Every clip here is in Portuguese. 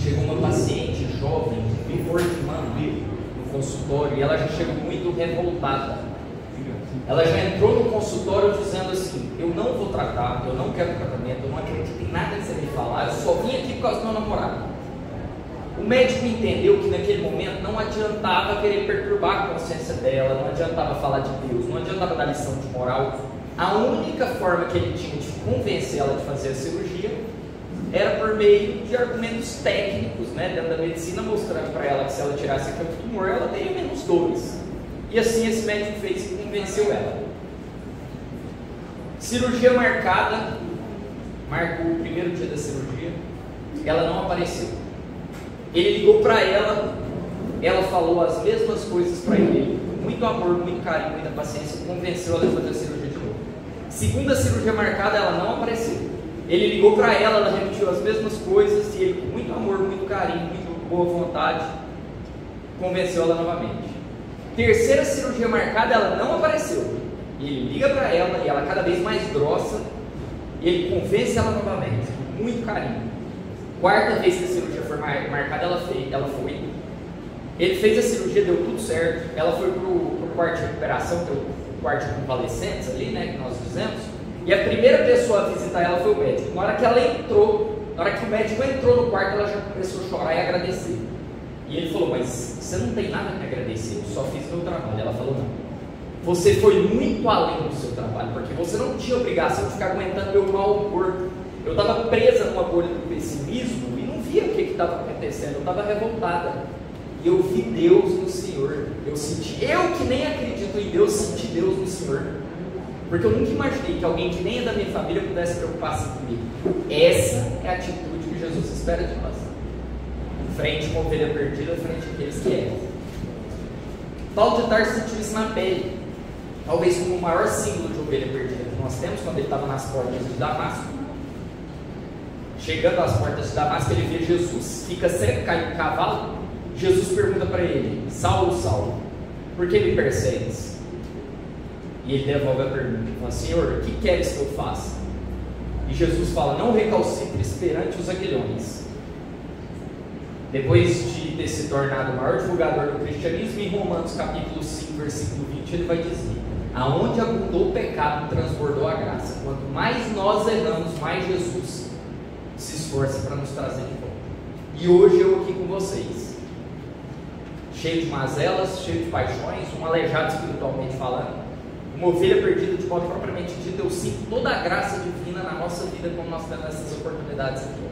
chegou uma paciente jovem, vigor de mama, no consultório, e ela já chegou muito revoltada. Ela já entrou no consultório dizendo assim: eu não vou tratar, eu não quero tratamento, eu não acredito em nada que você me falar, eu só vim aqui por causa do meu namorado. O médico entendeu que naquele momento não adiantava querer perturbar a consciência dela, não adiantava falar de Deus, não adiantava dar lição de moral. A única forma que ele tinha de convencer ela de fazer a cirurgia era por meio de argumentos técnicos, né, dentro da medicina, mostrando para ela que se ela tirasse aquele tumor, ela teria menos dores. E assim esse médico fez e convenceu ela. Cirurgia marcada, marcou o primeiro dia da cirurgia, ela não apareceu. Ele ligou para ela, ela falou as mesmas coisas para ele, com muito amor, muito carinho, muita paciência, convenceu ela a fazer a cirurgia de novo. Segunda cirurgia marcada, ela não apareceu. Ele ligou para ela repetiu as mesmas coisas e ele, com muito amor, muito carinho, muito boa vontade, convenceu ela novamente. Terceira cirurgia marcada, ela não apareceu. Ele liga para ela e ela cada vez mais grossa, e ele convence ela novamente, com muito carinho. Quarta vez que a cirurgia foi marcada, ela foi. Ele fez a cirurgia, deu tudo certo. Ela foi para o quarto de recuperação, que é o quarto de convalescentes ali, né, que nós dizemos. E a primeira pessoa a visitar ela foi o médico. Na hora que ela entrou, na hora que o médico entrou no quarto, ela já começou a chorar e agradecer. E ele falou: mas você não tem nada a me agradecer, eu só fiz meu trabalho. Ela falou: não, você foi muito além do seu trabalho, porque você não tinha obrigação de ficar aguentando meu mau humor. Eu estava presa numa bolha do pessimismo e não via o que estava acontecendo, eu estava revoltada. E eu vi Deus no Senhor, eu que nem acredito em Deus, senti Deus no Senhor. Porque eu nunca imaginei que alguém que nem é da minha família pudesse preocupar-se comigo. Essa é a atitude que Jesus espera de nós. Frente com a ovelha perdida, frente àqueles que erram. Paulo de Tarso sentiu isso na pele. Talvez como o maior símbolo de ovelha perdida que nós temos, quando ele estava nas portas de Damasco. Chegando às portas de Damasco, ele vê Jesus, fica cego, cai do cavalo. Jesus pergunta para ele: Saulo, Saulo, por que me persegues? E ele devolve a pergunta, fala: Senhor, o que queres que eu faça? E Jesus fala: não recalcitres perante os aguilhões. Depois de ter se tornado o maior divulgador do cristianismo, em Romanos capítulo 5, versículo 20, ele vai dizer: aonde abundou o pecado, transbordou a graça. Quanto mais nós erramos, mais Jesus se esforça para nos trazer de volta. E hoje eu aqui com vocês, cheio de mazelas, cheio de paixões, um aleijado espiritualmente falando, uma ovelha perdida de modo propriamente dito. Eu sinto toda a graça divina na nossa vida como nós temos essas oportunidades aqui.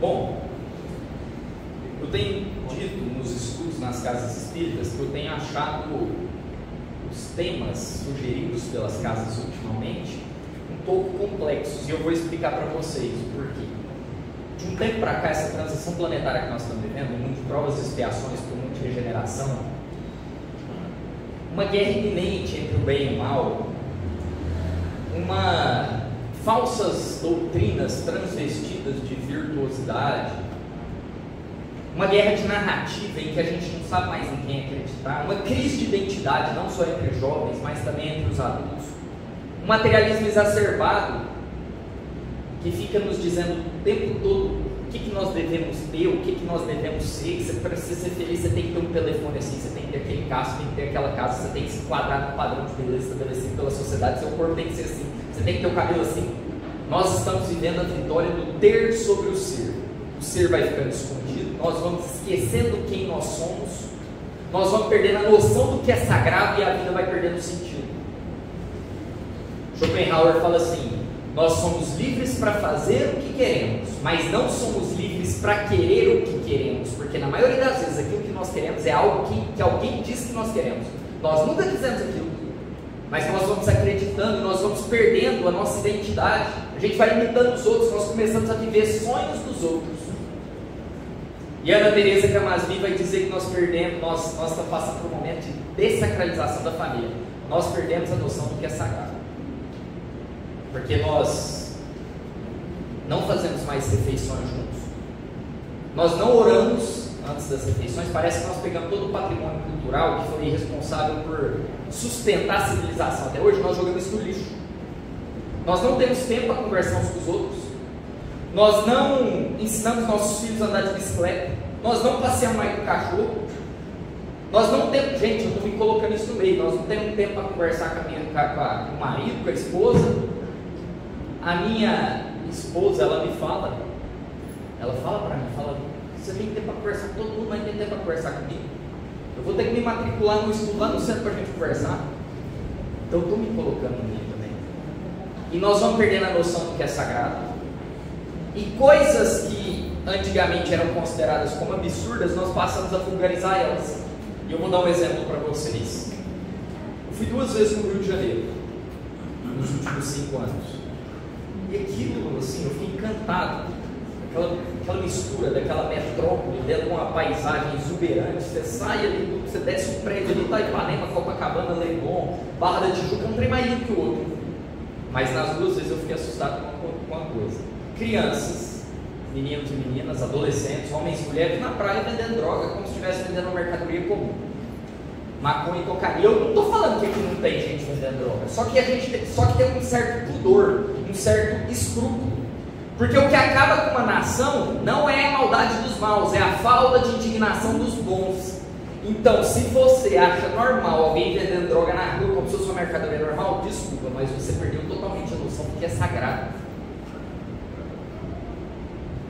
Bom, eu tenho dito nos estudos nas casas espíritas que eu tenho achado os temas sugeridos pelas casas ultimamente um pouco complexos, e eu vou explicar para vocês o porquê. De um tempo para cá, essa transição planetária que nós estamos vivendo, um mundo de provas e expiações, um mundo de regeneração, uma guerra iminente entre o bem e o mal, falsas doutrinas transvestidas de virtuosidade, uma guerra de narrativa em que a gente não sabe mais em quem acreditar, uma crise de identidade não só entre jovens, mas também entre os adultos, um materialismo exacerbado que fica nos dizendo o tempo todo o que nós devemos ter, o que nós devemos ser. Para você ser feliz, você tem que ter um telefone assim, você tem que ter aquele carro, você tem que ter aquela casa, você tem que se enquadrar no padrão de beleza estabelecido pela sociedade, seu corpo tem que ser assim, você tem que ter o cabelo assim. Nós estamos vivendo a vitória do ter sobre o ser vai ficando escondido, nós vamos esquecendo quem nós somos, nós vamos perdendo a noção do que é sagrado e a vida vai perdendo sentido. Schopenhauer fala assim: nós somos livres para fazer o que queremos, mas não somos livres para querer o que queremos, porque na maioria das vezes aquilo que nós queremos é algo que alguém diz que nós queremos. Nós nunca quisemos aquilo, mas nós vamos acreditando, nós vamos perdendo a nossa identidade, a gente vai imitando os outros, nós começamos a viver sonhos dos outros. E Ana Teresa Camasmi vai dizer que nós estamos passando por um momento de dessacralização da família. Nós perdemos a noção do que é sagrado, porque nós não fazemos mais refeições juntos, nós não oramos antes das refeições. Parece que nós pegamos todo o patrimônio cultural que foi responsável por sustentar a civilização até hoje, nós jogamos isso no lixo. Nós não temos tempo para conversar uns com os outros, nós não ensinamos nossos filhos a andar de bicicleta, nós não passeamos mais com o cachorro, nós não temos, gente, eu estou me colocando isso no meio, nós não temos tempo para conversar com o marido, com a esposa. A minha esposa, ela fala para mim, você tem tempo para conversar com todo mundo, mas tem tempo para conversar comigo? Eu vou ter que me matricular no estudo lá no centro para a gente conversar. Então eu estou me colocando no meio também. E nós vamos perdendo a noção do que é sagrado. E coisas que antigamente eram consideradas como absurdas, nós passamos a vulgarizar elas. E eu vou dar um exemplo para vocês. Eu fui 2 vezes no Rio de Janeiro, nos últimos 5 anos. E aquilo, assim, eu fiquei encantado. Aquela mistura daquela metrópole, dentro de uma paisagem exuberante. Você sai ali, você desce um prédio ali, Itaipanema, Copacabana, Leblon, Barra da Tijuca, um trem mais lindo que o outro. Mas nas 2 vezes eu fiquei assustado com uma coisa. Crianças, meninos e meninas, adolescentes, homens e mulheres na praia vendendo droga, como se estivesse vendendo uma mercadoria comum. Maconha e cocaína. Eu não estou falando que aqui não tem gente vendendo droga, só que tem um certo pudor, um certo escrúpulo. Porque o que acaba com uma nação não é a maldade dos maus, é a falta de indignação dos bons. Então, se você acha normal alguém vendendo droga na rua como se fosse uma mercadoria normal, desculpa, mas você perdeu totalmente a noção do que é sagrado.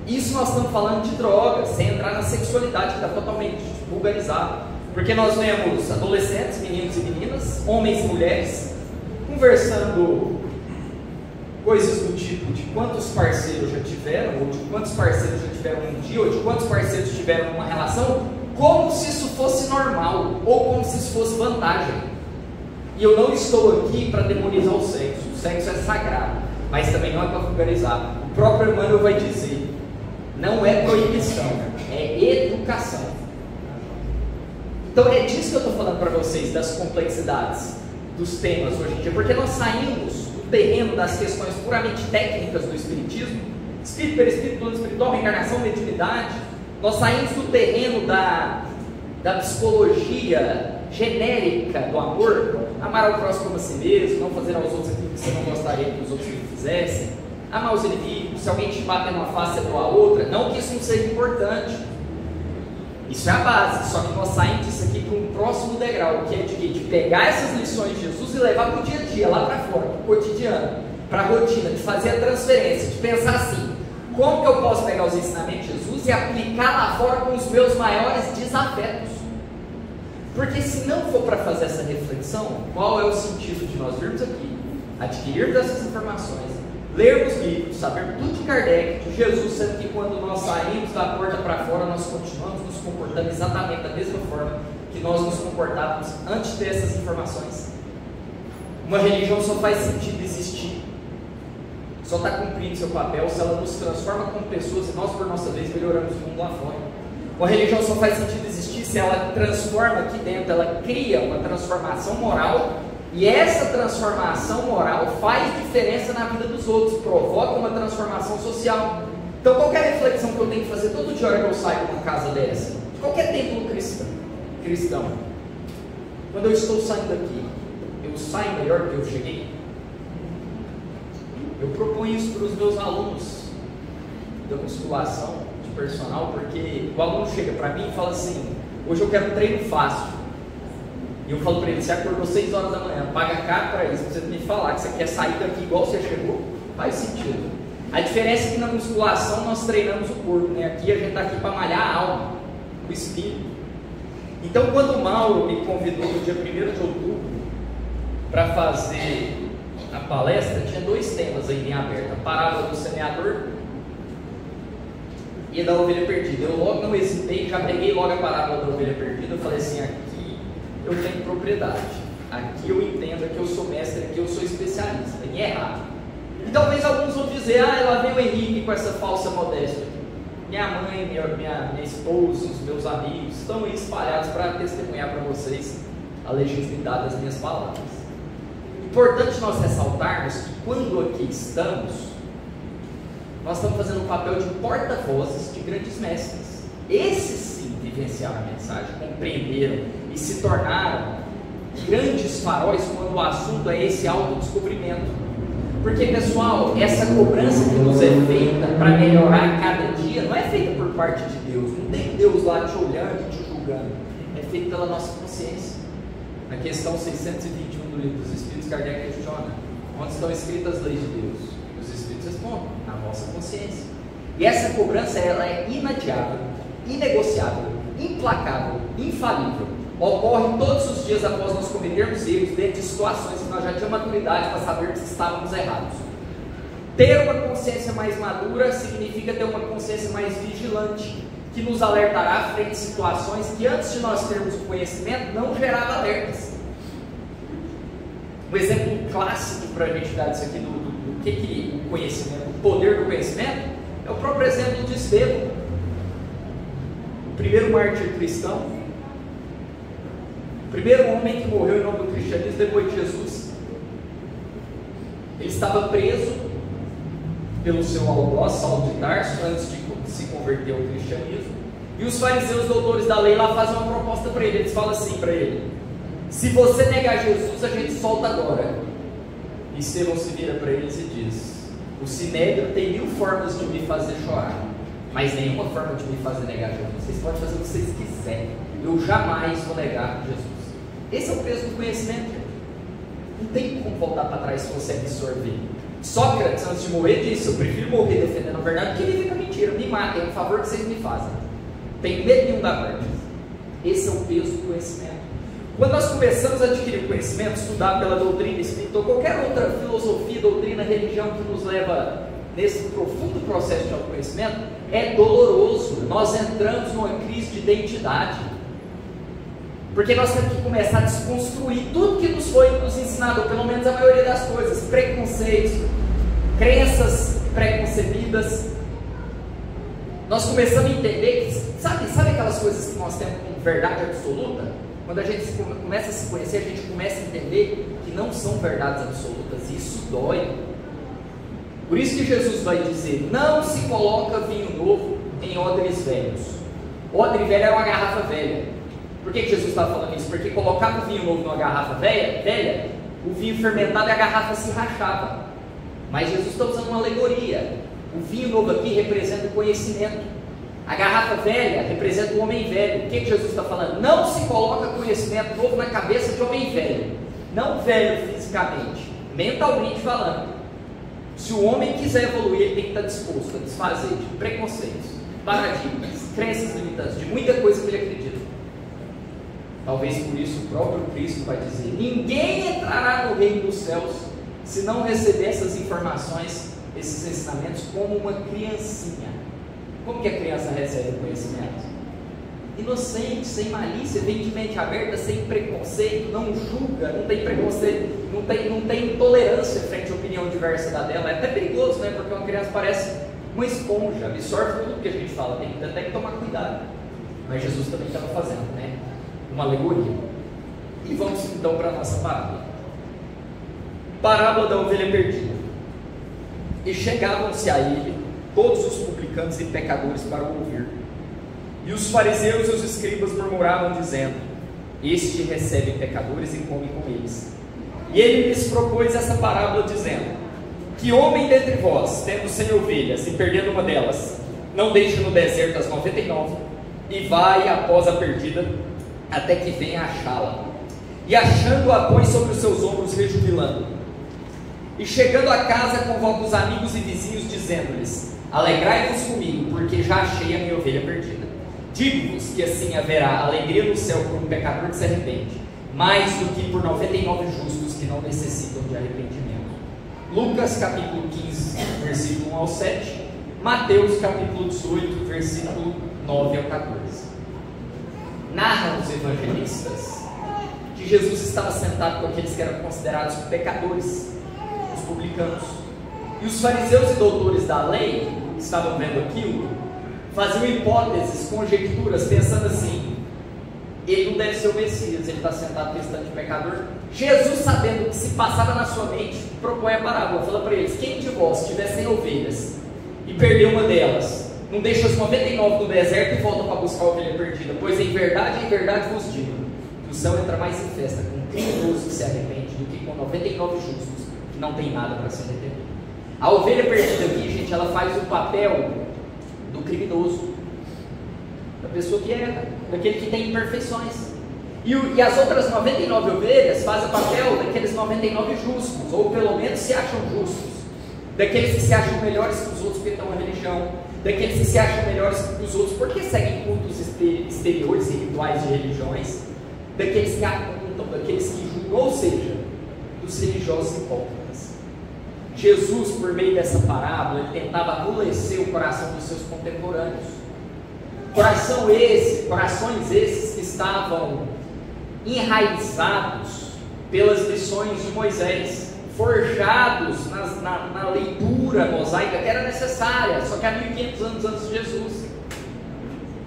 Isso nós estamos falando de drogas, sem entrar na sexualidade, que está totalmente vulgarizado. Porque nós vemos adolescentes, meninos e meninas, homens e mulheres, conversando coisas do tipo de quantos parceiros já tiveram, ou de quantos parceiros já tiveram um dia, ou de quantos parceiros tiveram uma relação, como se isso fosse normal, ou como se isso fosse vantagem. E eu não estou aqui para demonizar o sexo é sagrado, mas também não é para vulgarizar. O próprio Emmanuel vai dizer, não é proibição, é educação. Então é disso que eu estou falando para vocês, das complexidades dos temas hoje em dia, porque nós saímos do terreno das questões puramente técnicas do Espiritismo, Espírito, Perispírito, plano espiritual, reencarnação, mediunidade. Nós saímos do terreno da psicologia genérica do amor, amar ao próximo como a si mesmo, não fazer aos outros aquilo que você não gostaria que os outros fizessem, amar os inimigos, se alguém te bater numa face, você doar a outra. Não que isso não seja importante, isso é a base, só que nós saímos disso aqui para um próximo degrau, que é de pegar essas lições de Jesus e levar para o dia a dia, lá para fora, para o cotidiano, para a rotina, de fazer a transferência, de pensar assim, como que eu posso pegar os ensinamentos de Jesus e aplicar lá fora com os meus maiores desafetos? Porque se não for para fazer essa reflexão, qual é o sentido de nós virmos aqui, adquirirmos essas informações, lermos livros, saber tudo de Kardec, de Jesus, sendo que quando nós saímos da porta para fora, nós continuamos nos comportando exatamente da mesma forma que nós nos comportávamos antes de ter essas informações? Uma religião só faz sentido existir, só está cumprindo seu papel se ela nos transforma como pessoas e nós, por nossa vez, melhoramos o mundo lá fora. Uma religião só faz sentido existir se ela transforma aqui dentro, ela cria uma transformação moral. E essa transformação moral faz diferença na vida dos outros, provoca uma transformação social. Então qualquer reflexão que eu tenho que fazer todo dia que eu saio de uma casa dessa, de qualquer templo cristão, quando eu estou saindo daqui, eu saio melhor do que eu cheguei? Eu proponho isso para os meus alunos da musculação, de personal, porque o aluno chega para mim e fala assim, hoje eu quero um treino fácil. E eu falo para ele, você acordou 6 horas da manhã, paga caro para isso, você me falar que você quer sair daqui igual você chegou, faz sentido. A diferença é que na musculação nós treinamos o corpo, né? Aqui a gente está aqui para malhar a alma, o espírito. Então quando o Mauro me convidou no dia 1º de outubro para fazer a palestra, tinha 2 temas aí em aberto, a parábola do semeador e da ovelha perdida. Eu logo não hesitei, já peguei logo a parábola da ovelha perdida, eu falei assim, aqui eu tenho propriedade, aqui eu entendo que eu sou mestre, aqui eu sou especialista, e é errado. E talvez alguns vão dizer, lá vem o Henrique com essa falsa modéstia. Minha mãe, minha esposa, os meus amigos estão aí espalhados para testemunhar para vocês a legitimidade das minhas palavras. Importante nós ressaltarmos que quando aqui estamos, nós estamos fazendo o papel de porta-vozes de grandes mestres. Esses sim vivenciaram a mensagem, compreenderam e se tornaram grandes faróis quando o assunto é esse autodescobrimento. Porque, pessoal, essa cobrança que nos é feita para melhorar a cada dia não é feita por parte de Deus. Não tem Deus lá te olhando e te julgando. É feita pela nossa consciência. Na questão 621 do livro dos Espíritos, Kardec questiona: onde estão escritas as leis de Deus? Os Espíritos respondem: na vossa consciência. E essa cobrança, ela é inadiável, inegociável, implacável, infalível. Ocorre todos os dias após nós cometermos erros dentro de situações que nós já tínhamos maturidade para saber que estávamos errados. Ter uma consciência mais madura significa ter uma consciência mais vigilante, que nos alertará frente a situações que antes de nós termos o conhecimento não gerava alertas. Um exemplo clássico para a gente dar isso aqui do que o conhecimento, o poder do conhecimento, é o próprio exemplo de Estevão, o primeiro mártir cristão, o primeiro homem que morreu em nome do cristianismo depois de Jesus. Ele estava preso pelo seu algoz, Saulo de Tarso, antes de se converter ao cristianismo, e os fariseus doutores da lei lá fazem uma proposta para ele. Eles falam assim para ele: se você negar Jesus, a gente solta agora. E Estevão se vira para eles e diz: o sinédrio tem 1000 formas de me fazer chorar, mas nenhuma forma de me fazer negar Jesus. Vocês podem fazer o que vocês quiserem, eu jamais vou negar Jesus. Esse é o peso do conhecimento, gente. Não tem como voltar para trás se você absorver. Sócrates, antes de morrer, disse: eu prefiro morrer defendendo a verdade do que viver com a mentira. Me matem, é um favor que vocês me fazem. Tem medo nenhum da morte. Esse é o peso do conhecimento. Quando nós começamos a adquirir conhecimento, estudar pela doutrina espírita ou qualquer outra filosofia, doutrina, religião que nos leva nesse profundo processo de autoconhecimento, é doloroso. Nós entramos numa crise de identidade, porque nós temos que começar a desconstruir tudo que nos foi ensinado, ou pelo menos a maioria das coisas, preconceitos, crenças preconcebidas. Nós começamos a entender que, sabe aquelas coisas que nós temos como verdade absoluta? Quando a gente começa a se conhecer, a gente começa a entender que não são verdades absolutas, e isso dói. Por isso que Jesus vai dizer: não se coloca vinho novo em odres velhos. Odre velho era uma garrafa velha. Por que Jesus estava falando isso? Porque colocava o vinho novo numa garrafa velha, o vinho fermentado e a garrafa se rachava. Mas Jesus está usando uma alegoria. O vinho novo aqui representa o conhecimento. A garrafa velha representa o homem velho. O que Jesus está falando? Não se coloca conhecimento novo na cabeça de homem velho. Não velho fisicamente, mentalmente falando. Se o homem quiser evoluir, ele tem que estar disposto a desfazer de preconceitos, paradigmas, crenças limitantes, de muita coisa que ele acredita. Talvez por isso o próprio Cristo vai dizer: ninguém entrará no reino dos céus se não receber essas informações, esses ensinamentos, como uma criancinha. Como que a criança recebe o conhecimento? Inocente, sem malícia, vem de mente aberta, sem preconceito, não julga, não tem preconceito, não tem intolerância frente à opinião diversa da dela. É até perigoso, né? Porque uma criança parece uma esponja, absorve tudo que a gente fala, tem até que tomar cuidado. Mas Jesus também estava fazendo, né? Uma alegoria. E vamos então para a nossa parábola. Parábola da ovelha perdida. E chegavam-se a ele todos os publicanos e pecadores para o ouvir. E os fariseus e os escribas murmuravam, dizendo: este recebe pecadores e come com eles. E ele lhes propôs essa parábola, dizendo: que homem dentre vós, tendo 100 ovelhas e perdendo uma delas, não deixa no deserto as 99 e vai após a perdida até que venha achá-la, e achando-a põe sobre os seus ombros, rejubilando. E chegando a casa, convoca os amigos e vizinhos, dizendo-lhes: alegrai-vos comigo, porque já achei a minha ovelha perdida. Digo-vos que assim haverá alegria no céu por um pecador que se arrepende, mais do que por 99 justos que não necessitam de arrependimento. Lucas capítulo 15, versículo 1 ao 7, Mateus capítulo 18, versículo 9 ao 14. Narram os evangelistas que Jesus estava sentado com aqueles que eram considerados pecadores, os publicanos, e os fariseus e doutores da lei que estavam vendo aquilo faziam hipóteses, conjecturas, pensando assim: ele não deve ser o Messias, ele está sentado testando de pecador. Jesus, sabendo o que se passava na sua mente, propõe a parábola, fala para eles: quem de vós tiver 100 ovelhas e perder uma delas, não deixa as 99 no deserto e volta para buscar a ovelha perdida? Pois em verdade vos digo, que o céu entra mais em festa com um criminoso que se arrepende do que com 99 justos que não tem nada para se meter. A ovelha perdida aqui, gente, ela faz o papel do criminoso, da pessoa que erra, daquele que tem imperfeições. E as outras 99 ovelhas fazem o papel daqueles 99 justos, ou pelo menos se acham justos, daqueles que se acham melhores que os outros porque estão na religião, daqueles que se acham melhores que os outros porque seguem cultos exteriores e rituais de religiões, daqueles que apontam, daqueles que julgam, ou seja, dos religiosos hipócritas. Jesus, por meio dessa parábola, ele tentava amolecer o coração dos seus contemporâneos. Corações esses que estavam enraizados pelas lições de Moisés, forjados na leitura mosaica que era necessária, só que há 1500 anos antes de Jesus.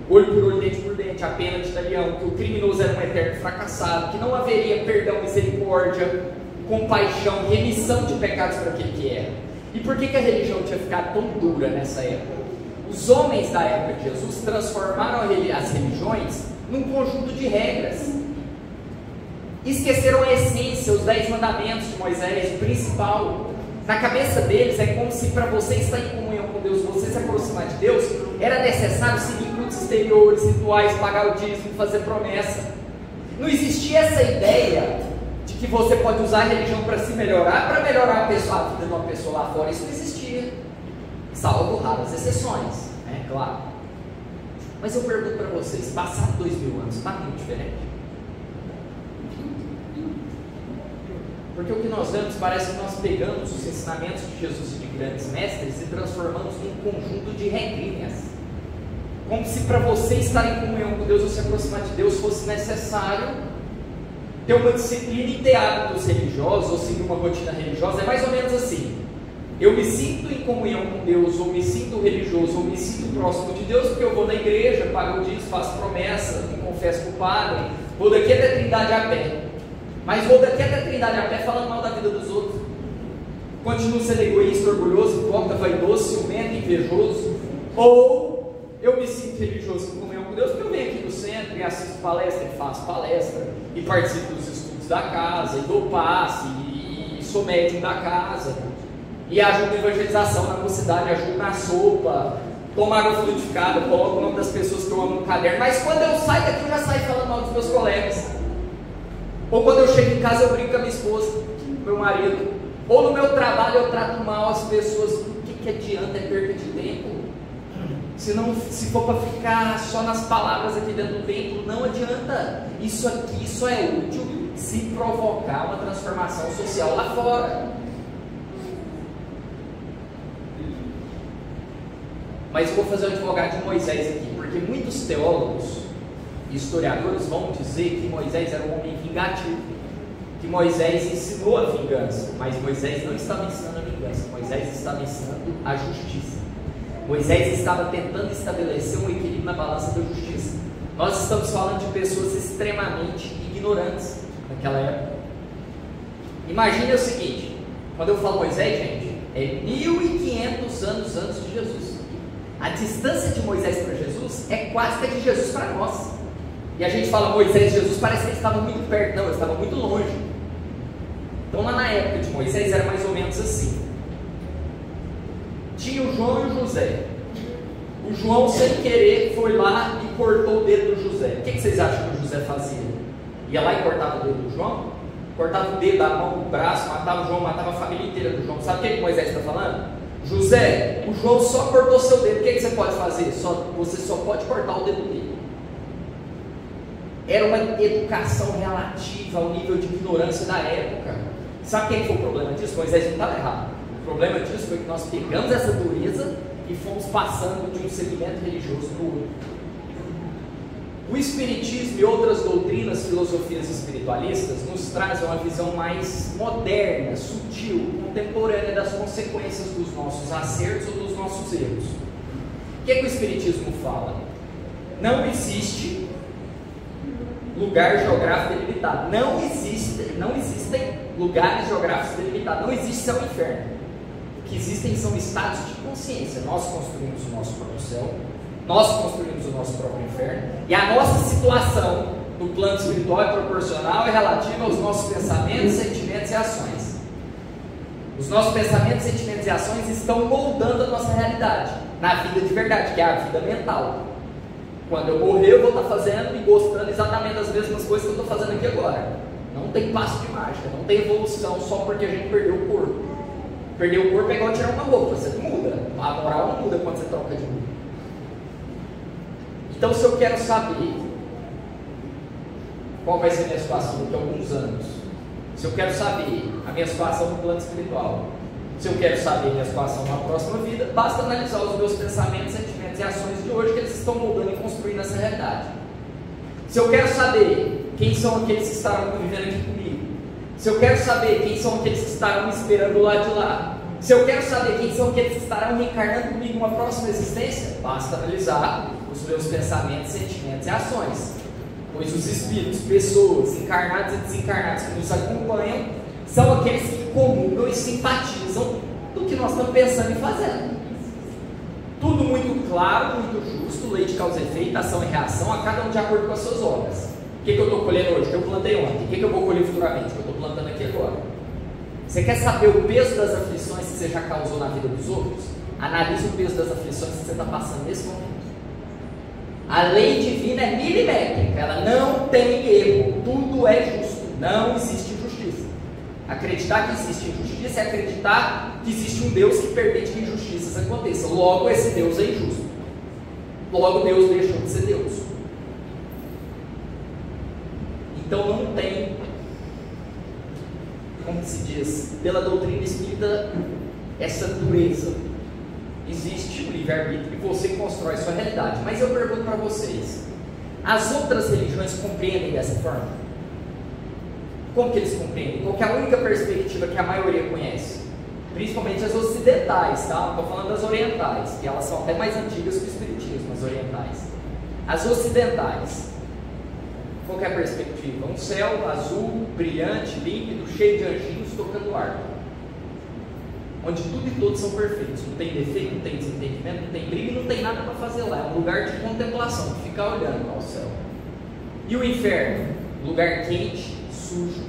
Olho por olho, dente por dente, a pena de talião, que o criminoso era um eterno fracassado, que não haveria perdão, misericórdia, compaixão, remissão de pecados para aquele que era. E por que a religião tinha ficado tão dura nessa época? Os homens da época de Jesus transformaram as religiões num conjunto de regras. Esqueceram a essência, os 10 mandamentos de Moisés, o principal. Na cabeça deles é como se para você estar em comunhão com Deus, você se aproximar de Deus, era necessário seguir cultos exteriores, rituais, pagar o dízimo, fazer promessa. Não existia essa ideia de que você pode usar a religião para se melhorar, para melhorar a vida de uma pessoa lá fora. Isso não existia, salvo raras exceções, né? Claro. Mas eu pergunto para vocês, passados 2000 anos, está muito diferente? Porque o que nós vemos parece que nós pegamos os ensinamentos de Jesus e de grandes mestres e transformamos num conjunto de regrinhas. Como se para você estar em comunhão com Deus ou se aproximar de Deus fosse necessário ter uma disciplina e ter hábitos religiosos ou seguir uma rotina religiosa. É mais ou menos assim: eu me sinto em comunhão com Deus, ou me sinto religioso, ou me sinto próximo de Deus porque eu vou na igreja, pago o dízimo, faço promessa, me confesso com o padre, vou daqui até a Trindade a pé. Mas vou daqui até a Trindade a pé falando mal da vida dos outros. Continuo sendo egoísta, orgulhoso, hipócrita, vaidoso, ciumento, invejoso. Ou eu me sinto religioso em comunhão com Deus porque eu venho aqui no centro e assisto palestra, e faço palestra, e participo dos estudos da casa, e dou passe, e sou médium da casa, e ajudo na evangelização na mocidade, ajudo na sopa, tomo água fluidificada, coloco o nome das pessoas que eu amo no caderno. Mas quando eu saio daqui, eu já saio falando mal dos meus colegas. Ou quando eu chego em casa eu brinco com a minha esposa, com meu marido. Ou no meu trabalho eu trato mal as pessoas. O que adianta? É perda de tempo. Se for para ficar só nas palavras aqui dentro do templo, não adianta. Isso aqui só é útil se provocar uma transformação social lá fora. Mas eu vou fazer o advogado de Moisés aqui, porque muitos teólogos e historiadores vão dizer que Moisés era um homem vingativo, que Moisés ensinou a vingança, mas Moisés não estava ensinando a vingança, Moisés estava ensinando a justiça. Moisés estava tentando estabelecer um equilíbrio na balança da justiça. Nós estamos falando de pessoas extremamente ignorantes naquela época. Imagine o seguinte: quando eu falo Moisés, gente, é 1500 anos antes de Jesus. A distância de Moisés para Jesus é quase que a de Jesus para nós. E a gente fala Moisés e Jesus, parece que eles estavam muito perto. Não, eles estavam muito longe. Então lá na época de Moisés era mais ou menos assim: tinha o João e o José. O João, sem querer, foi lá e cortou o dedo do José. O que vocês acham que o José fazia? Ia lá e cortava o dedo do João? Cortava o dedo, a mão, o braço, matava o João, matava a família inteira do João. Sabe o que Moisés está falando? José, o João só cortou seu dedo. O que você pode fazer? Você só pode cortar o dedo dele. Era uma educação relativa ao nível de ignorância da época. Sabe quem foi o problema disso? Moisés não estava errado. O problema disso foi que nós pegamos essa dureza e fomos passando de um segmento religioso para o outro. O Espiritismo e outras doutrinas, filosofias espiritualistas nos trazem uma visão mais moderna, sutil, contemporânea das consequências dos nossos acertos ou dos nossos erros. O que o Espiritismo fala? Não existe lugar geográfico delimitado. Não existem lugares geográficos delimitados. Não existe céu e inferno. O que existem são estados de consciência. Nós construímos o nosso próprio céu, nós construímos o nosso próprio inferno, e a nossa situação no plano espiritual é proporcional e relativa aos nossos pensamentos, sentimentos e ações. Os nossos pensamentos, sentimentos e ações estão moldando a nossa realidade, na vida de verdade, que é a vida mental. Quando eu morrer, eu vou estar fazendo e gostando exatamente das mesmas coisas que eu estou fazendo aqui agora. Não tem passo de mágica, não tem evolução só porque a gente perdeu o corpo. Perder o corpo é igual tirar uma roupa, você não muda. A moral não muda quando você troca de roupa. Então, se eu quero saber qual vai ser a minha situação daqui a alguns anos, se eu quero saber a minha situação no plano espiritual, se eu quero saber a minha situação na próxima vida, basta analisar os meus pensamentos, sentimentos e ações de hoje, que eles estão moldando e construindo essa realidade. Se eu quero saber quem são aqueles que estarão convivendo aqui comigo, se eu quero saber quem são aqueles que estarão me esperando lá de lá, se eu quero saber quem são aqueles que estarão reencarnando comigo uma próxima existência, basta analisar os meus pensamentos, sentimentos e ações. Pois os espíritos, pessoas encarnadas e desencarnadas que nos acompanham, são aqueles que comungam e simpatizam do que nós estamos pensando e fazendo. Tudo muito claro, muito justo, lei de causa e efeito, ação e reação, a cada um de acordo com as suas obras. O que eu estou colhendo hoje? O que eu plantei ontem? O que eu vou colher futuramente? O que eu estou plantando aqui agora? Você quer saber o peso das aflições que você já causou na vida dos outros? Analise o peso das aflições que você está passando nesse momento. A lei divina é milimétrica, ela não tem erro, tudo é justo, não existe injustiça. Acreditar que existe injustiça é acreditar que existe um Deus que permite que injustiças aconteçam. Logo, esse Deus é injusto. Logo, Deus deixou de ser Deus. Então não tem, como se diz, pela doutrina espírita, essa dureza. Existe o livre-arbítrio e você constrói sua realidade. Mas eu pergunto para vocês, as outras religiões compreendem dessa forma? Como que eles compreendem? Qual que é a única perspectiva que a maioria conhece? Principalmente as ocidentais, tá? Não estou falando das orientais, que elas são até mais antigas que o espiritismo, as orientais. As ocidentais, qual que é a perspectiva? Um céu azul, brilhante, límpido, cheio de anjinhos tocando harpa, onde tudo e todos são perfeitos, não tem defeito, não tem desentendimento, não tem briga e não tem nada para fazer lá, é um lugar de contemplação, de ficar olhando ao céu. E o inferno? Lugar quente, sujo,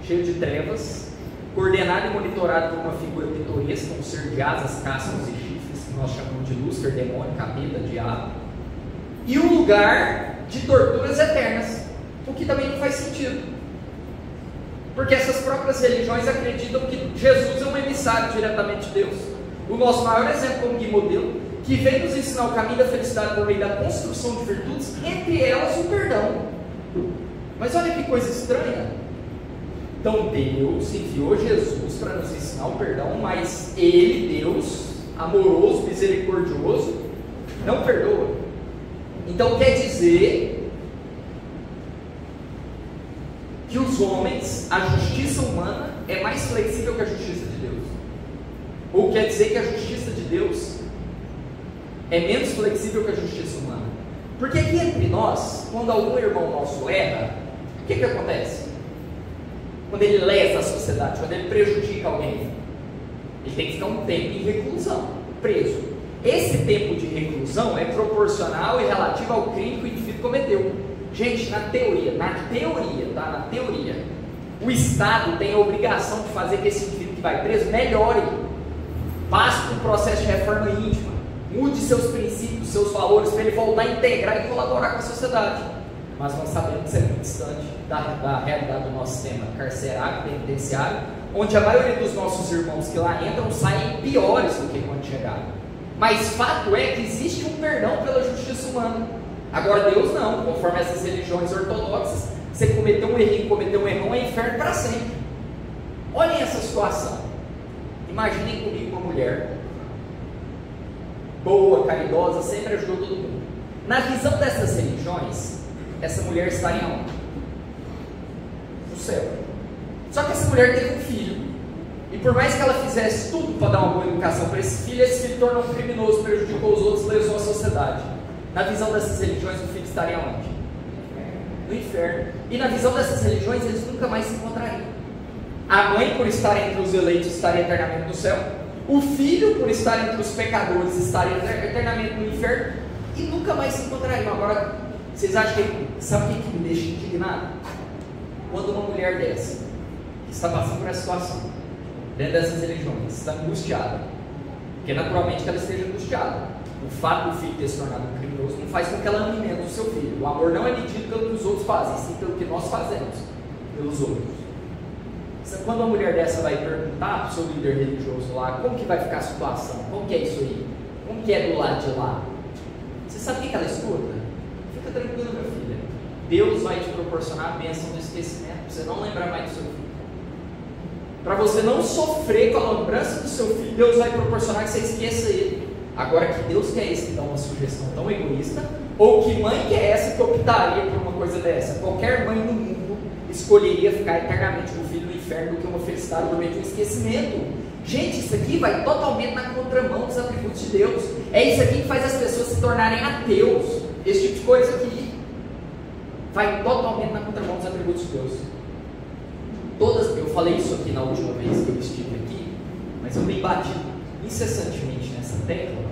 cheio de trevas, coordenado e monitorado por uma figura pitoresca, um ser de asas, cascos e chifres, que nós chamamos de Lúcifer, demônio, capeta, diabo, e um lugar de torturas eternas, o que também não faz sentido. Porque essas próprias religiões acreditam que Jesus é um emissário diretamente de Deus. O nosso maior exemplo como guia modelo, que vem nos ensinar o caminho da felicidade por meio da construção de virtudes, entre elas o perdão. Mas olha que coisa estranha. Então Deus enviou Jesus para nos ensinar o perdão, mas Ele, Deus, amoroso, misericordioso, não perdoa. Então quer dizer que os homens, a justiça humana é mais flexível que a justiça de Deus. Ou quer dizer que a justiça de Deus é menos flexível que a justiça humana. Porque aqui entre nós, quando algum irmão nosso erra, o que acontece? Quando ele lesa a sociedade, quando ele prejudica alguém, ele tem que ficar um tempo em reclusão, preso. Esse tempo de reclusão é proporcional e relativo ao crime que o indivíduo cometeu. Gente, na teoria, tá? Na teoria, o Estado tem a obrigação de fazer que esse indivíduo que vai preso melhore, passe por um processo de reforma íntima, mude seus princípios, seus valores, para ele voltar a integrar e colaborar com a sociedade. Mas nós sabemos que isso é muito distante da realidade do nosso sistema carcerário, penitenciário, onde a maioria dos nossos irmãos que lá entram saem piores do que quando chegaram. Mas fato é que existe um perdão pela justiça humana. Agora Deus não, conforme essas religiões ortodoxas, você cometeu um errinho, cometeu um erro, é inferno para sempre. Olhem essa situação. Imaginem comigo uma mulher boa, caridosa, sempre ajudou todo mundo. Na visão dessas religiões, essa mulher estaria onde? No céu. Só que essa mulher teve um filho, e por mais que ela fizesse tudo para dar uma boa educação para esse filho tornou um criminoso, prejudicou os outros, lesou a sociedade. Na visão dessas religiões, o filho estaria onde? No inferno. E na visão dessas religiões, eles nunca mais se encontrariam. A mãe, por estar entre os eleitos, estaria eternamente no céu. O filho, por estar entre os pecadores, estaria eternamente no inferno. E nunca mais se encontrariam. Agora, vocês acham que... Sabe o que me deixa indignado? Quando uma mulher dessa, que está passando por essa situação, dentro dessas religiões, está angustiada, porque naturalmente que ela esteja angustiada. O fato do filho ter se tornado um criminoso não faz com que ela alimente o seu filho. O amor não é medido pelo que os outros fazem, sim pelo que nós fazemos pelos outros. Quando uma mulher dessa vai perguntar para o seu líder religioso lá, como que vai ficar a situação? Como que é isso aí? Como que é do lado de lá? Você sabe o que ela escuta? Fica tranquilo, minha filha. Deus vai te proporcionar a bênção do esquecimento, para você não lembrar mais do seu filho. Para você não sofrer com a lembrança do seu filho, Deus vai proporcionar que você esqueça ele. Agora, que Deus que é esse que dá uma sugestão tão egoísta, ou que mãe que é essa que optaria por uma coisa dessa? Qualquer mãe no mundo escolheria ficar eternamente com o filho no inferno do que uma felicidade por meio de um esquecimento. Gente, isso aqui vai totalmente na contramão dos atributos de Deus. É isso aqui que faz as pessoas se tornarem ateus. Esse tipo de coisa aqui vai totalmente na contramão dos atributos de Deus. Eu falei isso aqui na última vez que eu estive aqui, mas eu me bati incessantemente nessa tecla,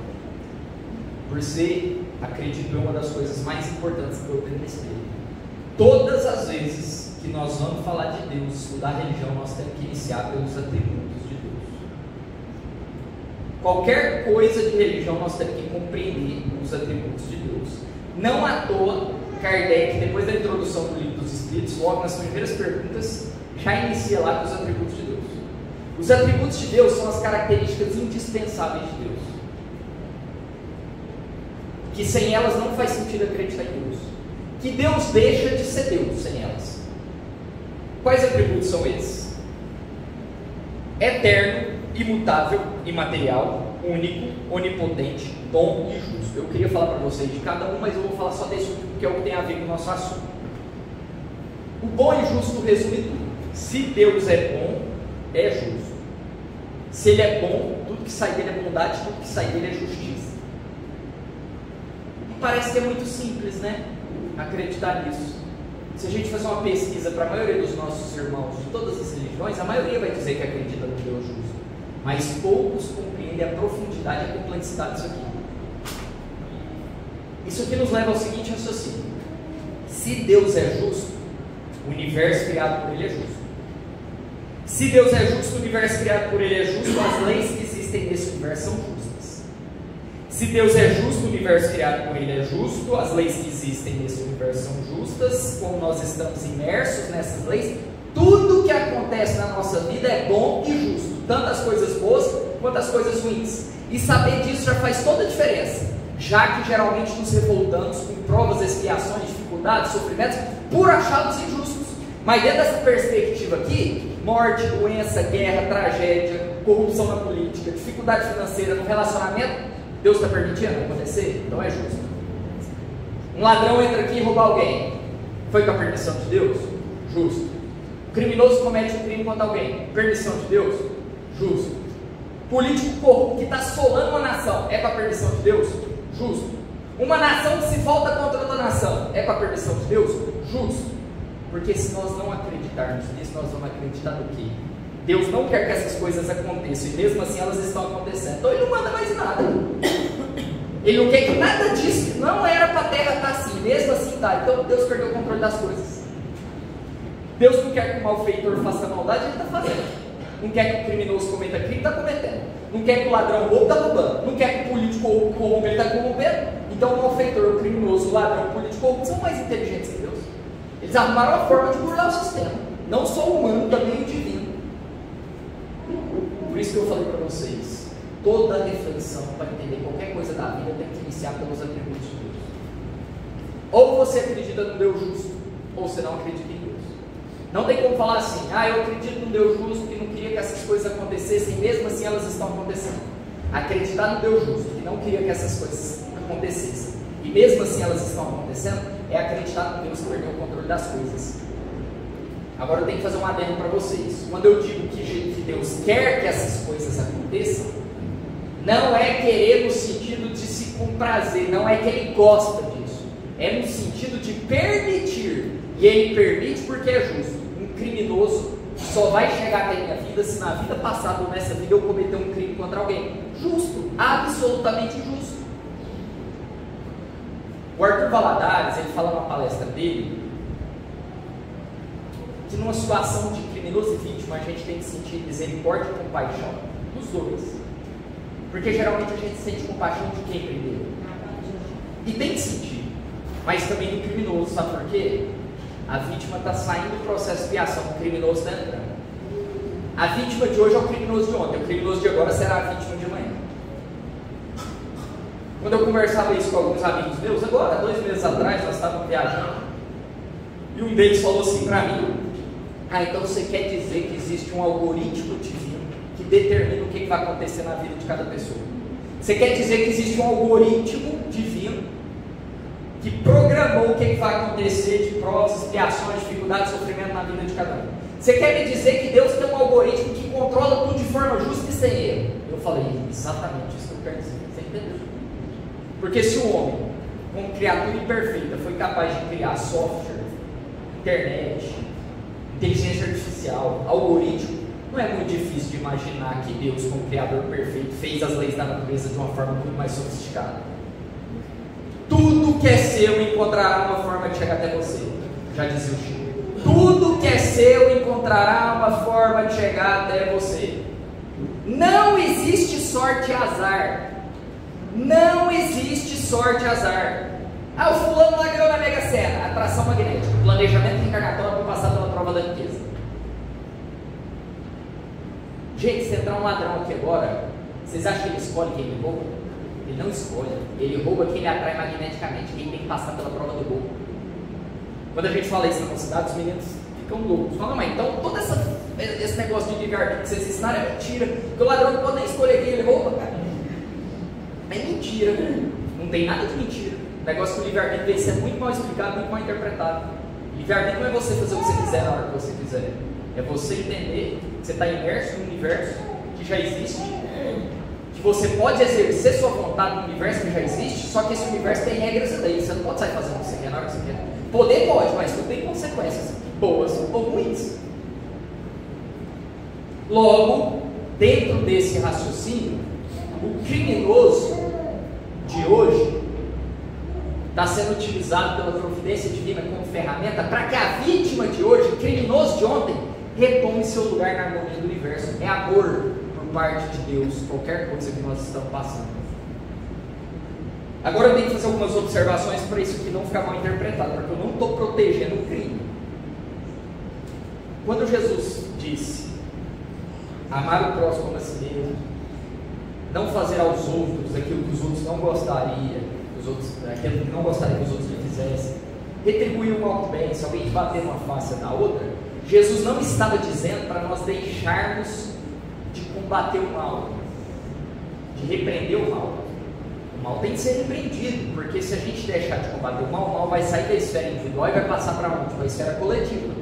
por ser, acredito, uma das coisas mais importantes que eu tenho nesse tempo. Todas as vezes que nós vamos falar de Deus, estudar religião, nós temos que iniciar pelos atributos de Deus. Qualquer coisa de religião nós temos que compreender os atributos de Deus. Não à toa, Kardec, depois da introdução do Livro dos Espíritos, logo nas primeiras perguntas, já inicia lá com os atributos de Deus. Os atributos de Deus são as características indispensáveis de Deus, que sem elas não faz sentido acreditar em Deus, que Deus deixa de ser Deus sem elas. Quais atributos são esses? Eterno, imutável, imaterial, único, onipotente, bom e justo. Eu queria falar para vocês de cada um, mas eu vou falar só desse último, que é o que tem a ver com o nosso assunto. O bom e justo resume tudo. Se Deus é bom, é justo. Se Ele é bom, tudo que sai dele é bondade, tudo que sai dele é justiça. E parece que é muito simples, né? Acreditar nisso. Se a gente fazer uma pesquisa para a maioria dos nossos irmãos de todas as religiões, a maioria vai dizer que acredita no Deus justo. Mas poucos compreendem a profundidade e a complexidade disso aqui. Isso aqui nos leva ao seguinte raciocínio: se Deus é justo, o universo criado por Ele é justo. Se Deus é justo, o universo criado por Ele é justo, as leis que existem nesse universo são justas. Se Deus é justo, o universo criado por Ele é justo, as leis que existem nesse universo são justas, como nós estamos imersos nessas leis, tudo que acontece na nossa vida é bom e justo, tanto as coisas boas quanto as coisas ruins. E saber disso já faz toda a diferença, já que geralmente nos revoltamos com provas, expiações, dificuldades, sofrimentos, por achá-los injustos. Mas dentro dessa perspectiva aqui, morte, doença, guerra, tragédia, corrupção na política, dificuldade financeira no relacionamento, Deus está permitindo acontecer? Então é justo. Um ladrão entra aqui e rouba alguém, foi com a permissão de Deus? Justo. O criminoso comete um crime contra alguém, permissão de Deus? Justo. Político corrupto que está assolando uma nação, é com a permissão de Deus? Justo. Uma nação que se volta contra outra nação, é com a permissão de Deus? Justo. Porque se nós não acreditarmos nisso, nós vamos acreditar no quê? Deus não quer que essas coisas aconteçam, e mesmo assim elas estão acontecendo. Então Ele não manda mais nada. Ele não quer que nada disso, que não era para a terra estar assim, mesmo assim está. Então Deus perdeu o controle das coisas. Deus não quer que o malfeitor faça maldade, Ele está fazendo. Não quer que o criminoso cometa crime, está cometendo. Não quer que o ladrão roube, está roubando. Não quer que o político corrompa, ele está corrompendo. Então o malfeitor, o criminoso, o ladrão, o político corrupto são mais inteligentes que Deus. Eles arrumaram uma forma de burlar o sistema, não só o humano, também o divino. Por isso que eu falei para vocês, toda reflexão para entender qualquer coisa da vida tem que iniciar pelos atributos de Deus. Ou você acredita no Deus justo, ou você não acredita em Deus. Não tem como falar assim: eu acredito no Deus justo que não queria que essas coisas acontecessem, mesmo assim elas estão acontecendo. Acreditar no Deus justo que não queria que essas coisas acontecessem, e mesmo assim elas estão acontecendo, é acreditar no Deus que perdeu o controle das coisas. Agora eu tenho que fazer um adendo para vocês. Quando eu digo que Deus quer que essas coisas aconteçam, não é querer no sentido de se comprazer, não é que Ele gosta disso, é no sentido de permitir. E Ele permite porque é justo. Um criminoso só vai chegar até minha vida se na vida passada ou nessa vida eu cometer um crime contra alguém. Justo, absolutamente justo. O Arthur Valadares, ele fala numa palestra dele que numa situação de crime criminoso e vítima, a gente tem que sentir misericórdia e compaixão dos dois. Porque geralmente a gente sente compaixão de quem primeiro? E tem que sentir, mas também do criminoso, sabe por quê? A vítima está saindo do processo de expiação, o criminoso está entrando. A vítima de hoje é o criminoso de ontem, o criminoso de agora será a vítima de amanhã. Quando eu conversava isso com alguns amigos meus, agora, 2 meses atrás, nós estávamos viajando, e um deles falou assim para mim: então você quer dizer que existe um algoritmo divino que determina o que vai acontecer na vida de cada pessoa? Você quer dizer que existe um algoritmo divino que programou o que vai acontecer de provas, expiações, dificuldades, sofrimento na vida de cada um? Você quer me dizer que Deus tem um algoritmo que controla tudo de forma justa e sem erro? Eu falei: exatamente isso que eu quero dizer. Você entendeu? Porque se o homem, como criatura imperfeita, foi capaz de criar software, internet, inteligência artificial, algoritmo, não é muito difícil de imaginar que Deus, como criador perfeito, fez as leis da natureza de uma forma muito mais sofisticada. Tudo que é seu encontrará uma forma de chegar até você, já dizia o Chico. Tudo que é seu encontrará uma forma de chegar até você. Não existe sorte e azar. Não existe sorte e azar. O fulano lá ganhou na Mega Sena. Atração magnética, planejamento reencarnatório para passar pela prova da riqueza. Gente, se entrar um ladrão aqui agora, vocês acham que ele escolhe quem ele rouba? Ele não escolhe. Ele rouba quem ele atrai magneticamente, quem tem que passar pela prova do roubo. Quando a gente fala isso na mocidade, os meninos ficam loucos. Falam: mas então todo esse negócio de livre-arbítrio que vocês ensinaram é mentira, porque o ladrão não pode nem escolher quem ele rouba, cara. É mentira, né? Não tem nada de mentira. O negócio que o livre-arbítrio vem ser muito mal explicado, muito mal interpretado. Livre-arbítrio não é você fazer o que você quiser na hora que você quiser. É você entender que você está imerso num universo que já existe, que você pode exercer sua vontade no universo que já existe, só que esse universo tem regras e leis. Você não pode sair fazendo o que você quer na hora que você quer. Poder pode, mas tudo tem consequências, boas ou ruins. Logo, dentro desse raciocínio, o criminoso de hoje está sendo utilizado pela providência divina como ferramenta para que a vítima de hoje, o criminoso de ontem, retome seu lugar na harmonia do universo. É amor por parte de Deus, qualquer coisa que nós estamos passando. Agora eu tenho que fazer algumas observações para isso aqui não ficar mal interpretado, porque eu não estou protegendo o crime. Quando Jesus disse amar o próximo como a si mesmo, não fazer aos outros aquilo que os outros não gostariam, aquilo que não gostariam que os outros lhe fizessem, retribuir o mal com o bem, se alguém bater uma face na outra, Jesus não estava dizendo para nós deixarmos de combater o mal, de repreender o mal. O mal tem que ser repreendido, porque se a gente deixar de combater o mal vai sair da esfera individual e vai passar para onde? Para a esfera coletiva.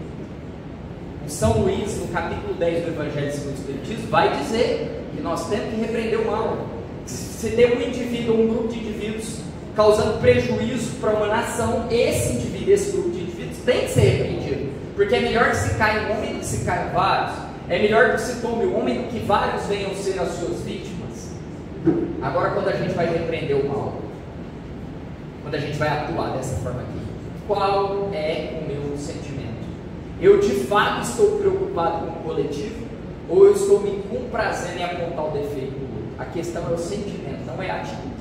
Em São Luís, no capítulo 10 do Evangelho segundo o Espiritismo, vai dizer que nós temos que repreender o mal. Se tem um indivíduo ou um grupo de indivíduos causando prejuízo para uma nação, esse indivíduo, esse grupo de indivíduos tem que ser repreendido, porque é melhor que se caia um homem do que se caiam vários, é melhor que se tome um homem do que vários venham ser as suas vítimas. Agora, quando a gente vai repreender o mal, quando a gente vai atuar dessa forma aqui, qual é o meu sentimento? Eu de fato estou preocupado com o coletivo, ou eu estou me comprazendo em apontar o defeito do outro? A questão é o sentimento, não é a atitude.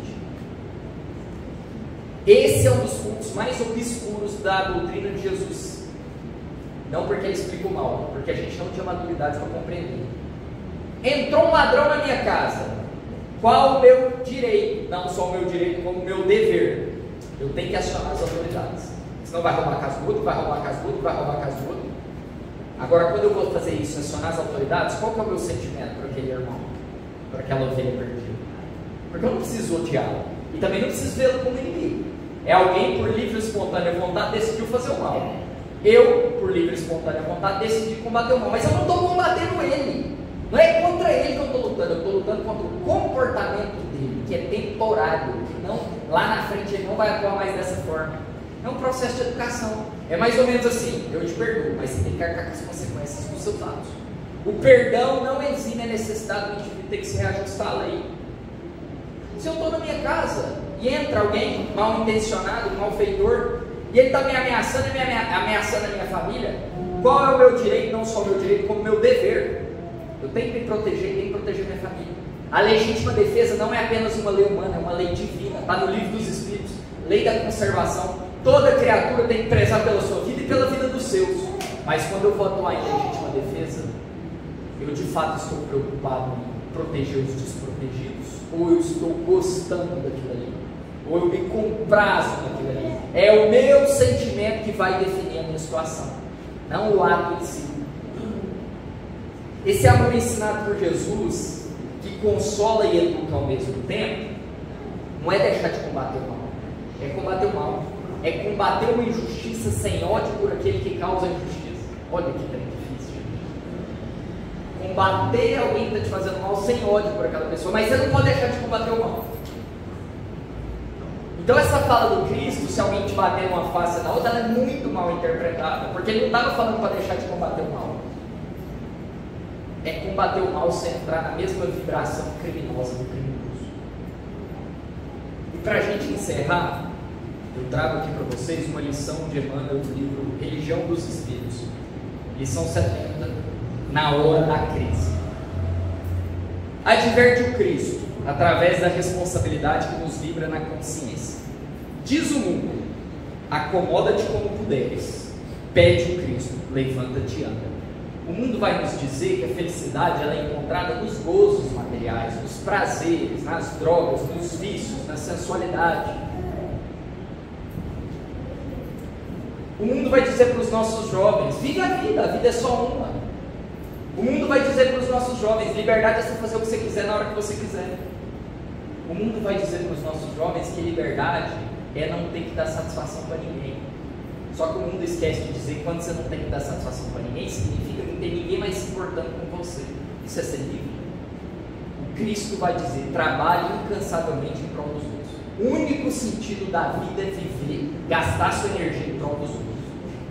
Esse é um dos pontos mais obscuros da doutrina de Jesus. Não porque ele explica o mal, porque a gente não tinha maturidade para compreender. Entrou um ladrão na minha casa. Qual o meu direito? Não só o meu direito, como o meu dever. Eu tenho que acionar as autoridades. Senão vai roubar a casa do outro, vai roubar a casa do outro, vai roubar a casa do outro. Agora, quando eu vou fazer isso, acionar as autoridades, qual que é o meu sentimento para aquele irmão? Para aquela ovelha perdida? Porque eu não preciso odiá-lo. E também não preciso vê-lo como inimigo. É alguém por livre e espontânea vontade decidiu fazer o mal. Eu, por livre e espontânea vontade, decidi combater o mal. Mas eu não estou combatendo ele. Não é contra ele que eu estou lutando. Eu estou lutando contra o comportamento dele, que é temporário. Que não, lá na frente ele não vai atuar mais dessa forma. É um processo de educação. É mais ou menos assim: eu te perdoo, mas você tem que arcar com as consequências dos seus atos. O perdão não exime a necessidade do indivíduo ter que se reajustar à lei. Se eu estou na minha casa e entra alguém mal intencionado, um malfeitor, e ele está me ameaçando e ameaçando a minha família, qual é o meu direito, não só o meu direito, como o meu dever. Eu tenho que me proteger, tenho que proteger minha família. A legítima defesa não é apenas uma lei humana, é uma lei divina, está no livro dos Espíritos, lei da conservação. Toda criatura tem que prezar pela sua vida e pela vida dos seus. Mas quando eu vou atuar em legítima defesa, eu de fato estou preocupado em proteger os desprotegidos, ou eu estou gostando daquilo ali, ou eu me comprazo naquilo ali. É o meu sentimento que vai definir a minha situação, não o ato em si. Esse amor ensinado por Jesus, que consola e educa ao mesmo tempo, não é deixar de combater o mal, é combater o mal, é combater uma injustiça sem ódio por aquele que causa a injustiça. Olha que trem difícil, gente. Combater alguém que está te fazendo mal sem ódio por aquela pessoa, mas você não pode deixar de combater o mal. Então essa fala do Cristo, se alguém te bater numa face ou na outra, ela é muito mal interpretada, porque ele não estava falando para deixar de combater o mal. É combater o mal sem entrar na mesma vibração criminosa do criminoso. E para a gente encerrar, eu trago aqui para vocês uma lição de Emmanuel do livro Religião dos Espíritos, lição 70, na hora da crise. Adverte o Cristo, através da responsabilidade que nos vibra na consciência. Diz o mundo: acomoda-te como puderes. Pede o Cristo: levanta-te e anda. O mundo vai nos dizer que a felicidade ela é encontrada nos gozos materiais, nos prazeres, nas drogas, nos vícios, na sensualidade. O mundo vai dizer para os nossos jovens: vive a vida é só uma. O mundo vai dizer para os nossos jovens: liberdade é você fazer o que você quiser na hora que você quiser. O mundo vai dizer para os nossos jovens que liberdade é não ter que dar satisfação para ninguém. Só que o mundo esquece de dizer que quando você não tem que dar satisfação para ninguém, significa que não tem ninguém mais se importando com você. Isso é ser livre. O Cristo vai dizer: trabalhe incansavelmente em prol dos outros. O único sentido da vida é viver, gastar sua energia em prol dos outros.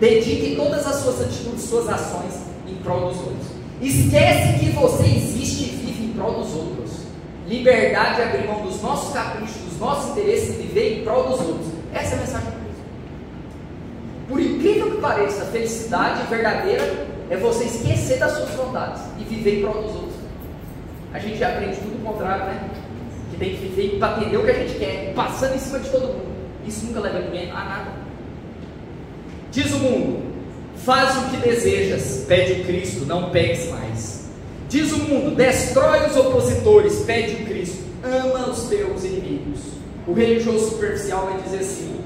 Dedique todas as suas atitudes, suas ações em prol dos outros. Esquece que você existe e vive em prol dos outros. Liberdade é abrir mão dos nossos caprichos, dos nossos interesses e viver em prol dos outros. Essa é a mensagem do Cristo. Por incrível que pareça, a felicidade verdadeira é você esquecer das suas vontades e viver em prol dos outros. A gente já aprende tudo o contrário, né? Que tem que viver para atender o que a gente quer, passando em cima de todo mundo. Isso nunca leva ninguém a nada. Diz o mundo: faz o que desejas, pede o Cristo, não peques mais. Diz o mundo: destrói os opositores, pede o Cristo, ama os teus inimigos. O religioso superficial vai dizer assim: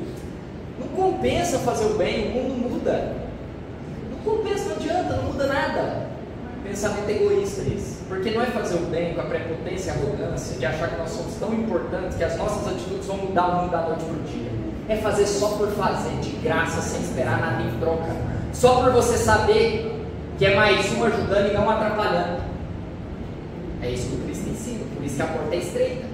não compensa fazer o bem, o mundo muda. Não compensa, não adianta, não muda nada. Pensamento egoísta esse, porque não é fazer o bem com a prepotência e arrogância de achar que nós somos tão importantes que as nossas atitudes vão mudar o mundo da noite para o dia. É fazer só por fazer, de graça, sem esperar nada em troca, só por você saber que é mais um ajudando e não atrapalhando. É isso que o Cristo ensina, por isso que a porta é estreita.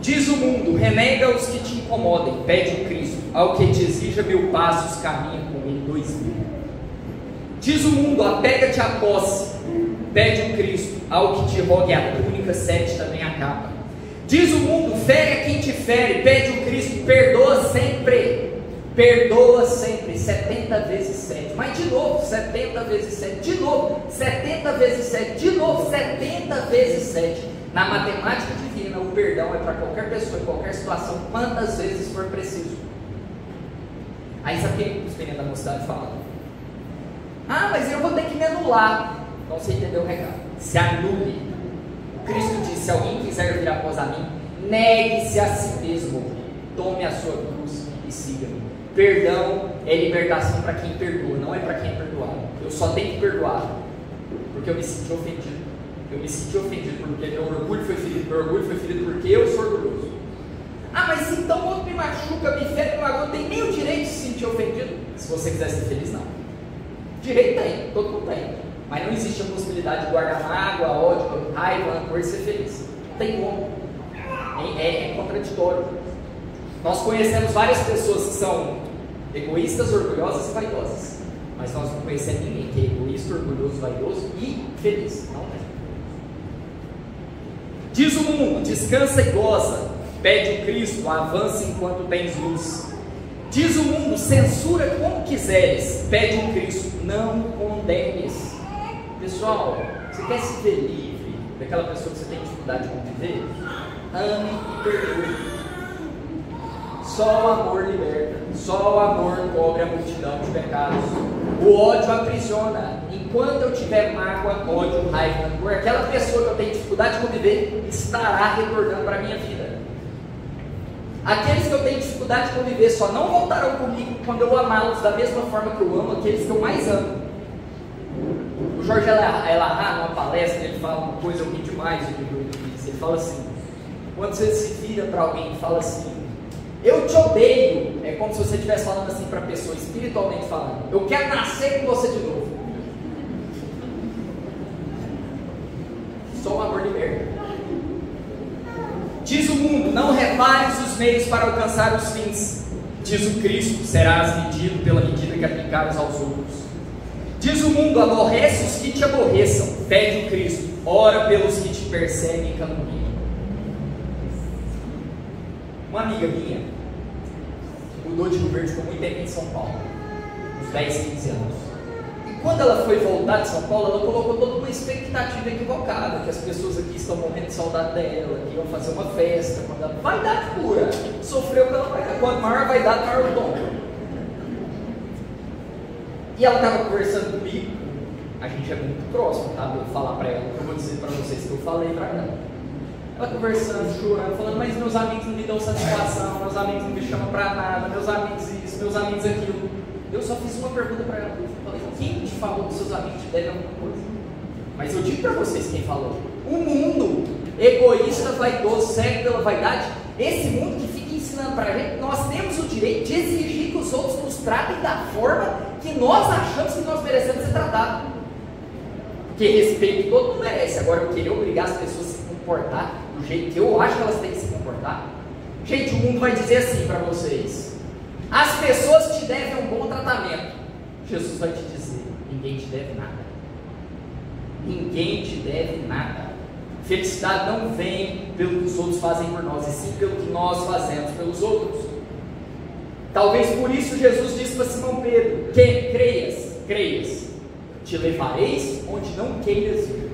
Diz o mundo: renega os que te incomodem, pede o Cristo, ao que te exija 1000 passos, caminha com ele 2000. Diz o mundo: apega-te à posse, pede o Cristo, ao que te rogue a túnica, cede também a capa. Diz o mundo: fere a quem te fere, pede o Cristo, perdoa sempre, 70 vezes 7, mas de novo 70 vezes 7, de novo 70 vezes 7, de novo 70 vezes 7. Na matemática divina, o perdão é para qualquer pessoa, em qualquer situação, quantas vezes for preciso. Aí sabe o que os meninos da mocidade falam? Ah, mas eu vou ter que me anular. Então você entendeu o recado: se anule. Cristo disse: se alguém quiser vir após a mim, negue-se a si mesmo, tome a sua cruz e siga-me. Perdão é libertação para quem perdoa, não é para quem é perdoado. Eu só tenho que perdoar porque eu me senti ofendido. Eu me senti ofendido porque meu orgulho foi ferido. Meu orgulho foi ferido porque eu sou orgulhoso. Ah, mas então o outro me machuca, me fere, me magoa, não tem nem o direito de se sentir ofendido. Se você quiser ser feliz, não. Direito tem, todo mundo tem. Mas não existe a possibilidade de guardar mágoa, ódio, raiva, rancor e ser feliz. Não tem como. É contraditório. Nós conhecemos várias pessoas que são egoístas, orgulhosas e vaidosas. Mas nós não conhecemos ninguém que é egoísta, orgulhoso, vaidoso e feliz. Não é. Diz o mundo: descansa e goza. Pede o Cristo, avança enquanto tens luz. Diz o mundo: censura como quiseres, pede um Cristo, não condenes. Pessoal, você quer se ver livre daquela pessoa que você tem dificuldade de conviver? Ame e perdoe. Só o amor liberta, só o amor cobre a multidão de pecados. O ódio aprisiona. Enquanto eu tiver mágoa, ódio, raiva, rancor, aquela pessoa que eu tenho dificuldade de conviver estará retornando para a minha vida. Aqueles que eu tenho dificuldade de conviver só não voltarão comigo quando eu amá-los da mesma forma que eu amo aqueles que eu mais amo. O Jorge Elahá, numa palestra, ele fala uma coisa, eu ri demais do livro dele. Ele fala assim: quando você se vira para alguém e fala assim, eu te odeio, é como se você estivesse falando assim para a pessoa, espiritualmente falando, eu quero nascer com você de novo. Só o amor liberta. Diz o mundo: não repares os meios para alcançar os fins. Diz o Cristo: serás medido pela medida que aplicares aos outros. Diz o mundo: aborrece os que te aborreçam. Pede o Cristo: ora pelos que te perseguem e caluniam. Uma amiga minha mudou de Rio Verde, ficou muito tempo em São Paulo, uns 10, 15 anos. E quando ela foi voltar de São Paulo, ela colocou toda uma expectativa equivocada, que as pessoas aqui estão morrendo de saudade dela, que iam fazer uma festa, quando ela vaidade pura, sofreu pela vaidade. Quanto maior a vaidade, maior o dom. E ela estava conversando comigo, a gente é muito próximo, tá? Eu vou falar para ela, eu vou dizer para vocês que eu falei para ela. Ela conversando, chorando, falando: mas meus amigos não me dão satisfação, meus amigos não me chamam para nada, meus amigos isso, meus amigos aquilo. Eu só fiz uma pergunta para ela, eu falei: quem te falou que seus amigos te devem alguma coisa? Mas eu digo para vocês quem falou: o mundo egoísta, vaidoso, cego pela vaidade, esse mundo que fica ensinando para a gente, nós temos o direito de exigir que os outros nos tratem da forma que nós achamos que nós merecemos ser tratados. Porque respeito todo mundo merece. Agora, eu queria obrigar as pessoas a se comportar do jeito que eu acho que elas têm que se comportar. Gente, o mundo vai dizer assim para vocês: as pessoas te devem um bom tratamento. Jesus vai te dizer: ninguém te deve nada. Ninguém te deve nada. Felicidade não vem pelo que os outros fazem por nós, e sim pelo que nós fazemos pelos outros. Talvez por isso Jesus disse para Simão Pedro: que creias, te levareis onde não queiras ir.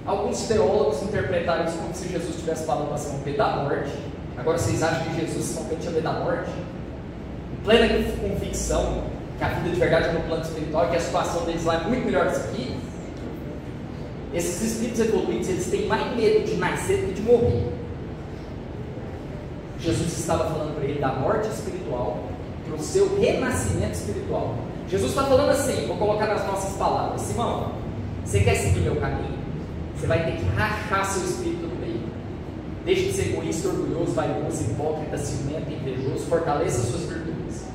Alguns teólogos interpretaram isso como se Jesus estivesse falando para Simão Pedro da morte. Agora, vocês acham que Jesus Simão Pedro tinha medo da morte? Em plena convicção que a vida de verdade é no plano espiritual e que a situação deles lá é muito melhor que isso aqui. Esses espíritos evoluídos, eles têm mais medo de nascer do que de morrer. Jesus estava falando para ele da morte espiritual, para o seu renascimento espiritual. Jesus está falando assim, vou colocar nas nossas palavras: Simão, você quer seguir meu caminho? Você vai ter que rachar seu espírito no meio. Deixe de ser egoísta, orgulhoso, vaidoso, hipócrita, ciumento, invejoso. Fortaleça suas virtudes.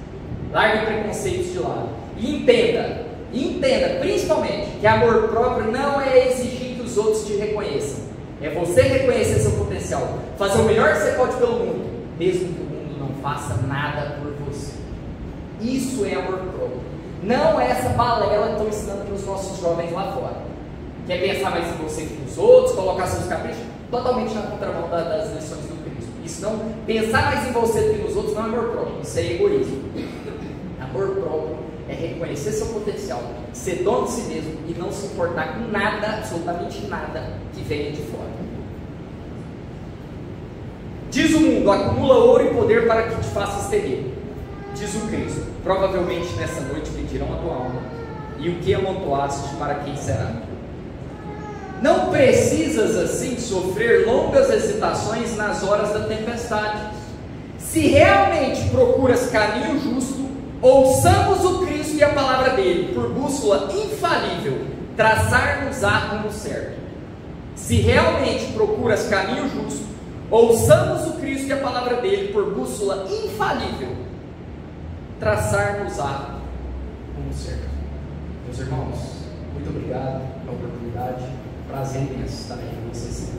Largue preconceitos de lado. E entenda principalmente que amor próprio não é exigir que os outros te reconheçam. É você reconhecer seu potencial, fazer o melhor que você pode pelo mundo, mesmo que o mundo não faça nada por você. Isso é amor próprio. Não é essa balela que estão ensinando para os nossos jovens lá fora. Quer pensar mais em você que nos outros, colocar seus caprichos? Totalmente na contramão das lições do Cristo. Isso não, pensar mais em você do que nos outros não é amor próprio, isso é egoísmo. Amor próprio é reconhecer seu potencial, ser dono de si mesmo e não se importar com nada, absolutamente nada, que venha de fora. Diz o mundo: acumula ouro e poder para que te faças terrível. Diz o Cristo: provavelmente nessa noite pedirão a tua alma, e o que amontoaste para quem será? Não precisas assim sofrer longas hesitações nas horas da tempestade. Se realmente procuras caminho justo, ouçamos o Cristo e a palavra dele, por bússola infalível, traçar-nos-á rumo certo. Se realmente procuras caminho justo, ouçamos o Cristo e a palavra dele, por bússola infalível, traçar-nos-á rumo certo. Meus irmãos, muito obrigado pela oportunidade. Prazer imenso estar aqui com vocês.